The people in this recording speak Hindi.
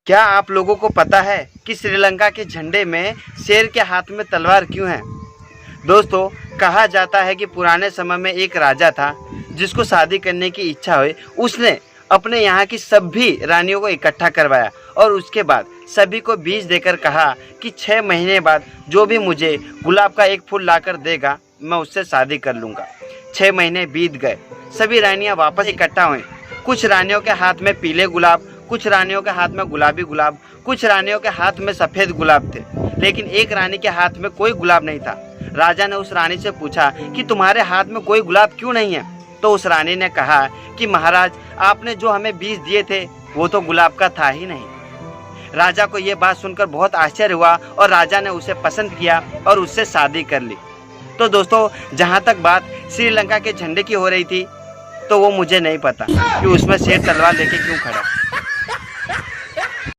क्या आप लोगों को पता है कि श्रीलंका के झंडे में शेर के हाथ में तलवार क्यों है? दोस्तों, कहा जाता है कि पुराने समय में एक राजा था जिसको शादी करने की इच्छा हुई। उसने अपने यहाँ की सभी रानियों को इकट्ठा करवाया और उसके बाद सभी को बीज देकर कहा कि 6 महीने बाद जो भी मुझे गुलाब का एक फूल लाकर देगा मैं उससे शादी कर लूँगा। 6 महीने बीत गए, सभी रानियाँ वापस इकट्ठा हुईं। कुछ रानियों के हाथ में पीले गुलाब, कुछ रानियों के हाथ में गुलाबी गुलाब, कुछ रानियों के हाथ में सफ़ेद गुलाब थे, लेकिन एक रानी के हाथ में कोई गुलाब नहीं था। राजा ने उस रानी से पूछा कि तुम्हारे हाथ में कोई गुलाब क्यों नहीं है? तो उस रानी ने कहा कि महाराज, आपने जो हमें बीज दिए थे वो तो गुलाब का था ही नहीं। राजा को ये बात सुनकर बहुत आश्चर्य हुआ और राजा ने उसे पसंद किया और उससे शादी कर ली। तो दोस्तों, जहाँ तक बात श्रीलंका के झंडे की हो रही थी तो वो मुझे नहीं पता कि उसमें शेर तलवार लेके क्यों खड़ा।